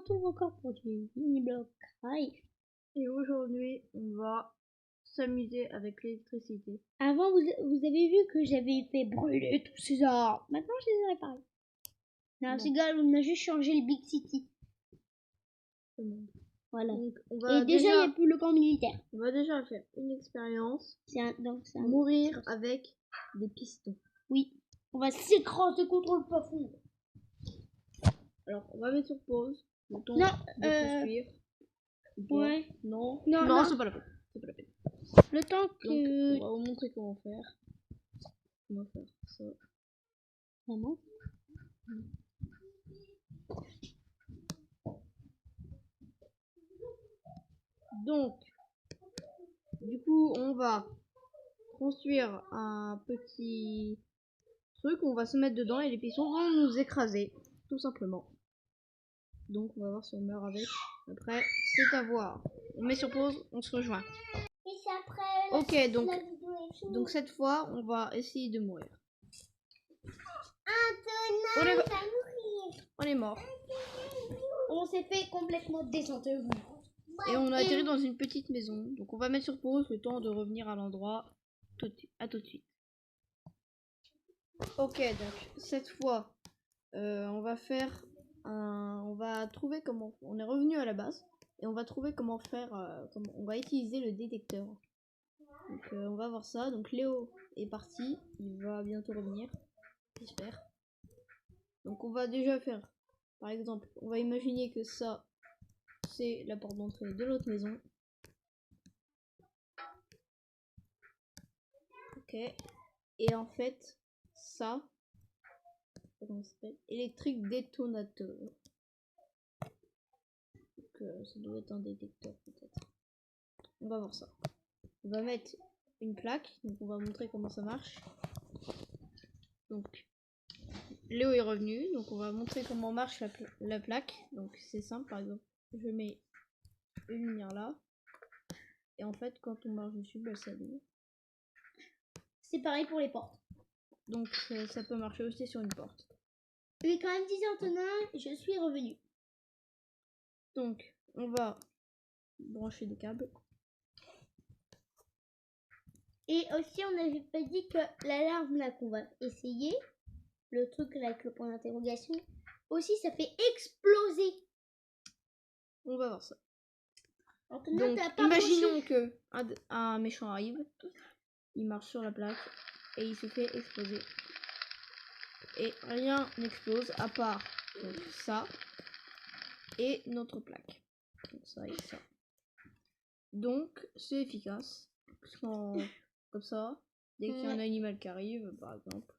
retrouve encore pour du mini-bloc Hive. Et aujourd'hui, on va s'amuser avec l'électricité. Avant, vous avez vu que j'avais fait brûler tous ces arbres. Maintenant, je les ai réparés. Non, c'est égal, on a juste changé le Big City. Voilà. Donc, on va Et déjà, il n'y a plus le camp militaire. On va déjà faire une expérience. Donc, mourir avec des pistons. Oui. On va s'écraser contre le plafond. Alors, on va mettre sur pause. Le temps Non, de construire. Ouais. Non, non. c'est pas la peine. C'est pas la peine. Le temps que... Donc, on va vous montrer comment faire. On va faire ça. Vraiment? Donc, du coup, on va construire un petit truc, on va se mettre dedans et les pistons vont nous écraser, tout simplement. Donc, on va voir si on meurt avec. Après, c'est à voir. On met sur pause, on se rejoint. Ok, donc cette fois, on va essayer de mourir. On est mort. On s'est fait complètement descendre. Et on a atterri dans une petite maison. Donc on va mettre sur pause le temps de revenir à l'endroit. À tout de suite. Ok, donc cette fois, on va faire on va trouver comment. On est revenu à la base et on va trouver comment faire. On va utiliser le détecteur. Donc on va voir ça. Donc Léo est parti. Il va bientôt revenir. J'espère. Donc on va déjà faire. Par exemple, on va imaginer que ça, c'est la porte d'entrée de l'autre maison. Ok. Et en fait, ça, comment ça s'appelle? Électrique détonateur. Donc ça doit être un détecteur peut-être. On va voir ça. On va mettre une plaque. Donc on va montrer comment ça marche. Donc Léo est revenu. Donc on va montrer comment marche la plaque. Donc c'est simple, par exemple. Je mets une lumière là. Et en fait, quand on marche dessus, bah, ça s'allume. C'est pareil pour les portes. Donc ça peut marcher aussi sur une porte. Mais quand même, disait Antonin, je suis revenu. Donc on va brancher des câbles. Et aussi, on n'avait pas dit que l'alarme là qu'on va essayer, le truc là avec le point d'interrogation, aussi ça fait exploser. On va voir ça. Antonin, donc imaginons que un méchant arrive, il marche sur la plaque et il se fait exploser. Et rien n'explose à part donc, ça et notre plaque. Donc ça et ça. Donc c'est efficace. Parce comme ça, dès qu'il y a un animal qui arrive, par exemple,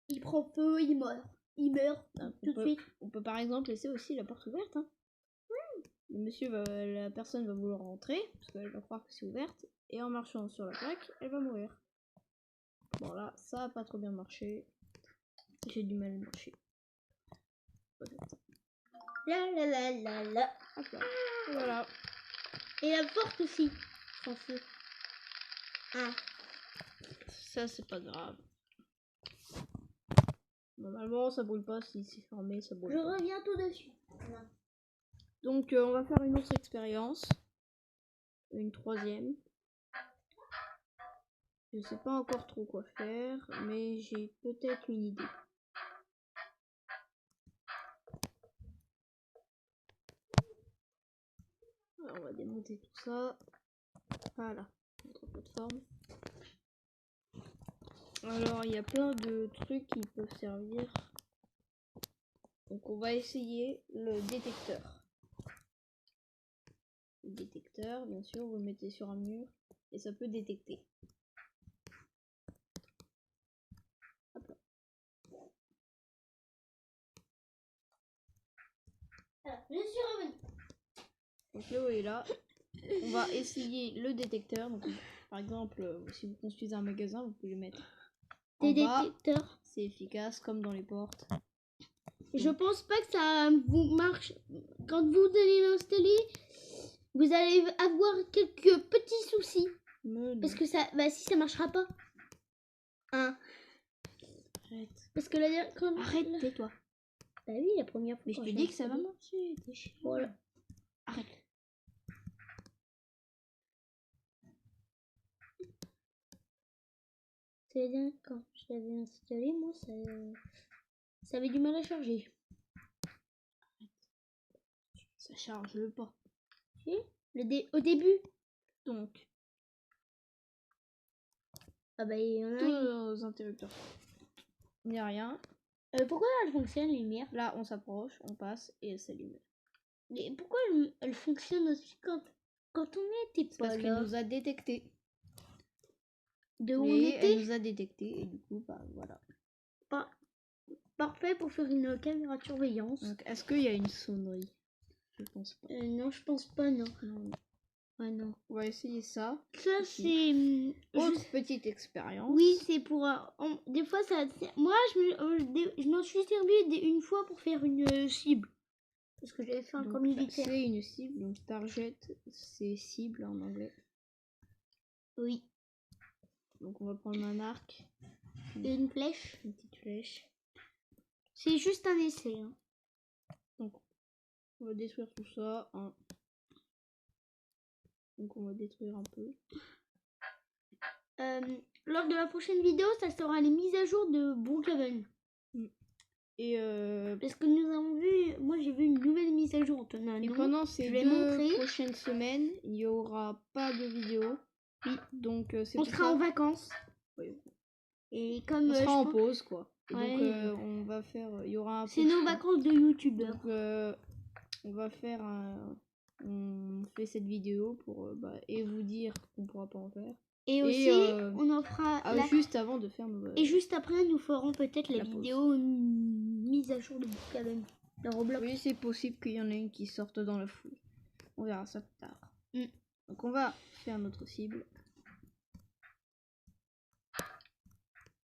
il prend feu, il meurt. Il meurt tout de suite. On peut par exemple laisser aussi la porte ouverte. Hein. La personne va vouloir rentrer parce qu'elle va croire que c'est ouverte et en marchant sur la plaque, elle va mourir. Bon là, ça a pas trop bien marché. J'ai du mal à marcher. La. Hop là. Voilà. Et la porte aussi. Sans feu. Ah. Ça c'est pas grave. Normalement ça brûle pas si c'est fermé, ça brûle. Je reviens tout dessus. Non. Donc on va faire une autre expérience. Une troisième. Je sais pas encore trop quoi faire, mais j'ai peut-être une idée. Alors, on va démonter tout ça. Voilà, notre plateforme. Alors, il y a plein de trucs qui peuvent servir. Donc, on va essayer le détecteur. Le détecteur, bien sûr, vous le mettez sur un mur et ça peut détecter. Hop là. Alors, je suis revenu. Donc, Léo est là. On va essayer le détecteur. Donc, par exemple, si vous construisez un magasin, vous pouvez le mettre en bas. Détecteurs. C'est efficace comme dans les portes. Je pense pas que ça vous marche. Quand vous allez l'installer, vous allez avoir quelques petits soucis. Parce que ça, si ça marchera pas. Hein. Arrête. Parce que là, Arrête, tais-toi. Bah oui, la première fois. Mais je quand te j'ai dis que ça va installé. marcher. T'es chiant. Voilà. Arrête. C'est bien, quand je l'avais installé, moi, ça avait du mal à charger. Ça charge pas. Si, au début. Donc, Ah bah il y en a tous un. nos interrupteurs. Il n'y a rien. Pourquoi elle fonctionne, les lumières? Là, on s'approche, on passe et elle s'allume. Et pourquoi elle fonctionne aussi quand on était C'est pas parce qu'elle là? nous a détecté. De où on Et était? elle nous a détecté et du coup, bah voilà. Parfait pour faire une caméra de surveillance. Donc, est-ce qu'il y a une sonnerie? Je pense pas. Non, je pense pas, non. Non. Ouais, non. On va essayer ça. Ça, Ici. c'est... Autre petite expérience. Oui, c'est pour... des fois, ça... Moi, je m'en suis servi une fois pour faire une cible. Parce que j'avais fait un camp militaire. C'est une cible, donc target, c'est cible en anglais. Oui. Donc on va prendre un arc. Et une flèche. Une petite flèche. C'est juste un essai. Hein. Donc on va détruire tout ça. Hein. Donc on va détruire un peu. Lors de la prochaine vidéo, ça sera les mises à jour de Brookhaven. Et parce que nous avons vu, moi j'ai vu une nouvelle mise à jour. Et pendant ces 2 prochaines semaines, il n'y aura pas de vidéo. Oui. Donc c'est on sera en vacances. Oui. Et comme on sera en pause quoi. Et ouais. Donc on va faire, il y aura un. C'est nos vacances de youtubeur. Donc on va faire on fait cette vidéo pour et vous dire qu'on pourra pas en faire. Et aussi on en fera juste avant de faire nos. Et juste après nous ferons peut-être la vidéo mise à jour de Brookhaven. Oui, c'est possible qu'il y en ait une qui sorte dans la foule. On verra ça plus tard. Donc on va faire notre cible.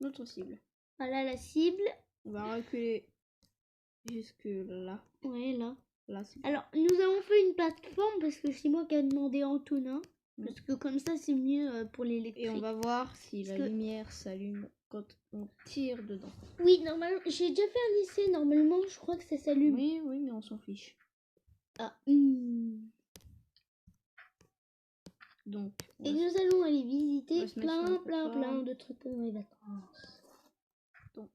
Notre cible. Voilà la cible. On va reculer jusque là. Ouais, là. Là alors, nous avons fait une plateforme parce que c'est moi qui ai demandé à Antonin. Parce que comme ça, c'est mieux pour l'électrique. Et on va voir si la lumière s'allume quand on tire dedans. Oui, normalement, j'ai déjà fait un essai. Normalement, je crois que ça s'allume. Oui, mais on s'en fiche. Ah. Donc. Et nous allons aller visiter plein de trucs dans les vacances. Donc,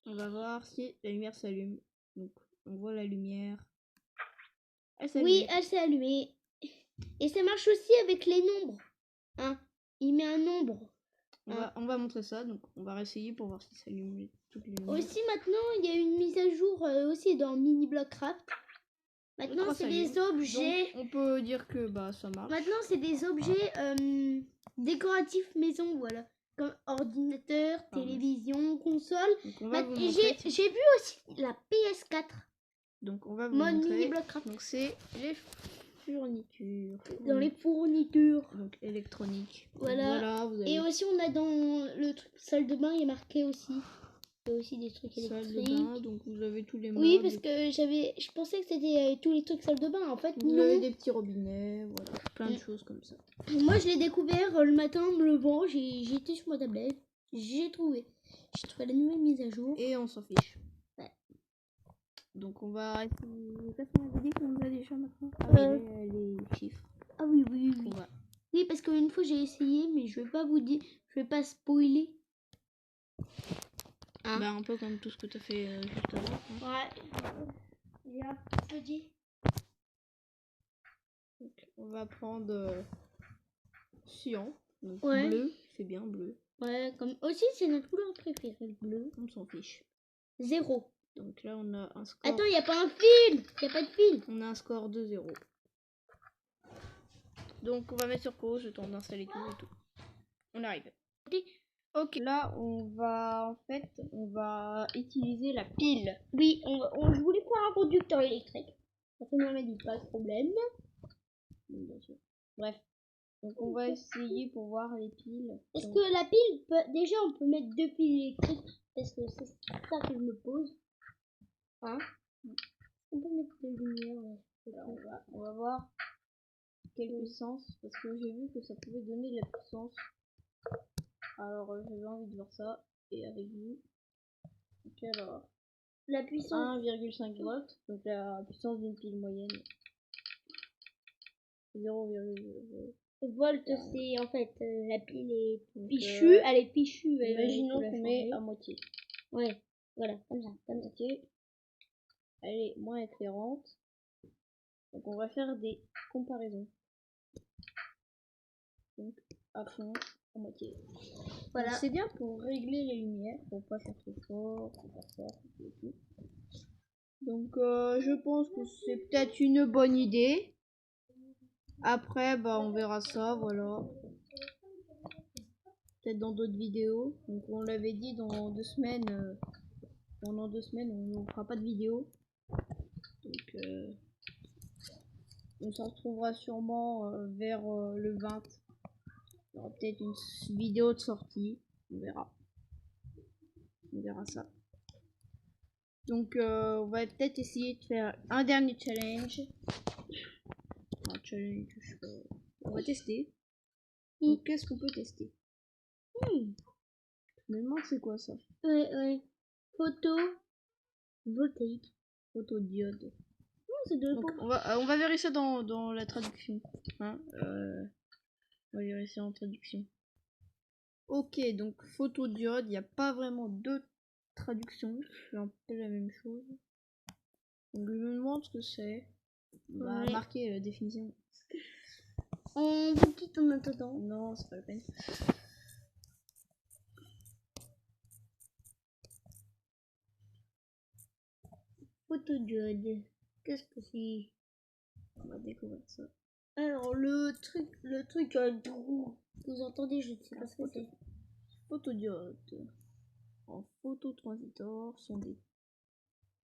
on va voir si la lumière s'allume. Donc, on voit la lumière. Oui, elle s'est allumée. Et ça marche aussi avec les nombres. Hein, il met un nombre. On va montrer ça, donc on va réessayer pour voir si ça allume toutes les lumières. Aussi maintenant, il y a une mise à jour aussi dans Mini Blockcraft. Maintenant, c'est des objets. Donc, on peut dire que ça marche. Maintenant, c'est des objets décoratifs maison, voilà. Comme ordinateur, télévision, console. J'ai vu aussi la PS4. Donc on va vous montrer. Mini Blockcraft. Donc c'est les fournitures. Dans les fournitures. Donc électroniques. Voilà. Vous avez... Et aussi on a dans le truc salle de bain, il est marqué aussi. Il y a aussi des trucs électriques. Salle de bain, donc vous avez tous les modes. Oui, parce que je pensais que c'était tous les trucs salle de bain. En fait, vous avez des petits robinets, voilà, plein de choses comme ça. Moi, je l'ai découvert le matin en me levant. J'étais sur ma tablette. J'ai trouvé la nouvelle mise à jour. Et on s'en fiche. Ouais. Donc on va essayer. Qu'est-ce qu'on avait dit qu'on a déjà maintenant les chiffres. Ah oui. Oui, parce qu'une fois j'ai essayé, mais je vais pas vous dire, je vais pas spoiler. Un peu comme tout ce que tu as fait juste avant. Ouais. J'ai un peu dit. Donc, on va prendre cyan. Donc bleu, c'est bien bleu. Ouais, comme aussi c'est notre couleur préférée, le bleu. On s'en fiche. 0. Donc là on a un score. Attends, il n'y a pas un fil. Il n'y a pas de fil. On a un score de 0. Donc on va mettre sur pause, le temps d'installer tout et tout. On arrive. Ok, là on va utiliser la pile. Oui, je voulais faire un conducteur électrique. Ça m'a dit pas de problème. Bien sûr. Bref. Donc on va essayer pour voir les piles. Est-ce que la pile, déjà on peut mettre 2 piles électriques? Parce que c'est ça que je me pose. Hein? On peut mettre des lumières. Alors, on va voir quelle puissance. Parce que j'ai vu que ça pouvait donner de la puissance. Alors j'avais envie de voir ça. Et avec vous. Donc alors. La puissance 1,5 volts, donc la puissance d'une pile moyenne. 0,0. volt, c'est en fait la pile est Donc, fichue. Elle est fichue. Imaginons qu'on met à moitié. Ouais, voilà, comme ça. Moitié. Elle est moins éclairante. Donc on va faire des comparaisons. Donc à fond, à moitié. Voilà. C'est bien pour régler les lumières, pour pas faire trop fort, pour pas fort et tout. Donc je pense que c'est peut-être une bonne idée. Après, bah on verra ça, voilà. Peut-être dans d'autres vidéos. Donc on l'avait dit dans 2 semaines. Pendant 2 semaines, on ne fera pas de vidéo. Donc on se retrouvera sûrement vers le 20. Il y aura peut-être une vidéo de sortie. On verra. On verra ça. Donc on va peut-être essayer de faire un dernier challenge. Un challenge, je sais pas. On va tester. Donc qu'est-ce qu'on peut tester? Je me demande c'est quoi ça? Ouais. Photovoltaïque. Photodiode. C'est de Donc on va vérifier dans la traduction. Hein, on va vérifier en traduction. Ok, donc photodiode, il n'y a pas vraiment de traduction. C'est un peu la même chose. Donc je me demande ce que c'est. On va marquer la définition. On vous quitte en attendant. Non, c'est pas la peine. Photodiode. Qu'est-ce que c'est? On va découvrir ça. Alors le truc vous entendez, je ne sais pas ce que c'est. Photodiodes en phototransistor sont des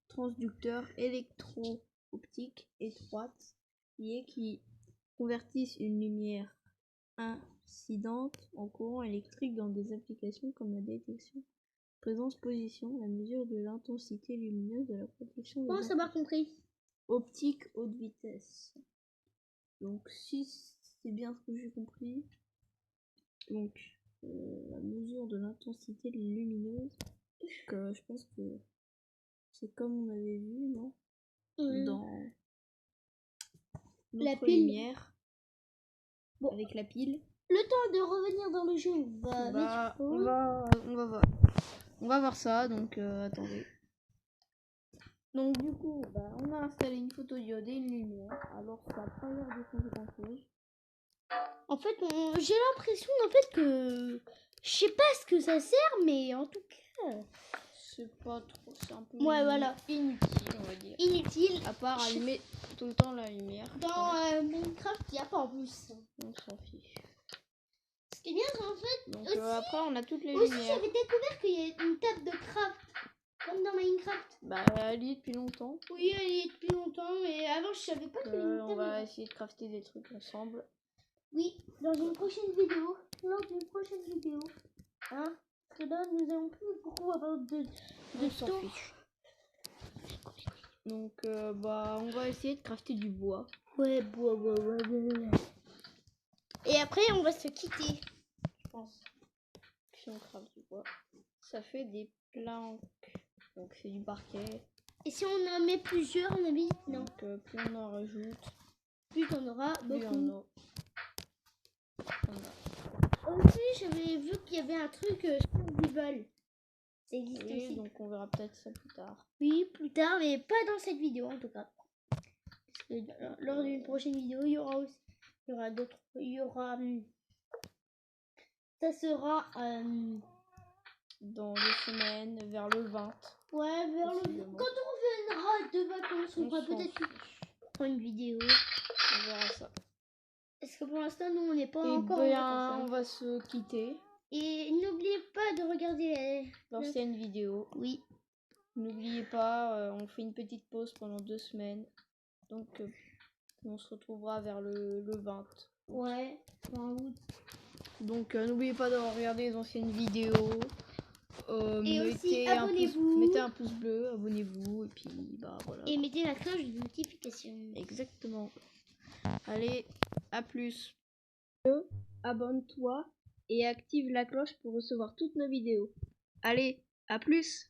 transducteurs électro-optiques étroites liées qui convertissent une lumière incidente en courant électrique dans des applications comme la détection, présence, position, la mesure de l'intensité lumineuse de la protection Comment ça m'a compris? optique haute vitesse. Donc si c'est bien ce que j'ai compris, donc la mesure de l'intensité lumineuse, je pense que c'est comme on avait vu, non? Dans la notre pile. lumière, bon, avec la pile. Le temps de revenir dans le jeu, on va voir ça, donc attendez. Donc du coup, on a installé une photodiode et une lumière, alors ça n'a pas l'air de changer grand chose. En fait, j'ai l'impression que je sais pas ce que ça sert, mais en tout cas, c'est pas trop, c'est un peu voilà. Inutile, on va dire. Inutile. À part allumer tout le temps la lumière. Dans Minecraft, il n'y a pas en plus. On s'en fiche. Ce qui est bien, c'est en fait. Donc aussi, après, on a toutes les aussi, lumières. j'avais découvert qu'il y a une table de craft. Comme dans Minecraft. Elle y est depuis longtemps. Oui, elle y est depuis longtemps, mais avant je savais pas qu'il y avait une table. On va essayer de crafter des trucs ensemble. Oui, dans une prochaine vidéo. Lors d'une prochaine vidéo. Hein? Parce que là, nous allons plus beaucoup avoir de temps. Fiche. Donc, on va essayer de crafter du bois. Ouais, bois. Et après, on va se quitter. Je pense. Si on crafte du bois, ça fait des planques. Donc, c'est du parquet. Et si on en met plusieurs, on a mis. Non. Donc, plus on en rajoute, plus on aura beaucoup. Aussi, j'avais vu qu'il y avait un truc sur Google. Ça existe aussi. Donc, on verra peut-être ça plus tard. Oui, plus tard, mais pas dans cette vidéo en tout cas. Parce que lors d'une prochaine vidéo, il y aura d'autres. Ça sera dans 2 semaines, vers le 20. Ouais, vers le. Quand on reviendra de vacances, on fera peut-être une vidéo. On verra ça. Parce que pour l'instant, nous, on n'est pas encore en vacances. On va se quitter. Et n'oubliez pas de regarder l'ancienne vidéo. Oui. N'oubliez pas, on fait une petite pause pendant 2 semaines. Donc, on se retrouvera vers le 20. Ouais, en août. Donc, n'oubliez pas de regarder les anciennes vidéos. Et aussi, abonnez-vous. Mettez un pouce bleu, abonnez-vous. Et puis, voilà. Et mettez la cloche de notification. Exactement. Allez, à plus. Abonne-toi et active la cloche pour recevoir toutes nos vidéos. Allez, à plus.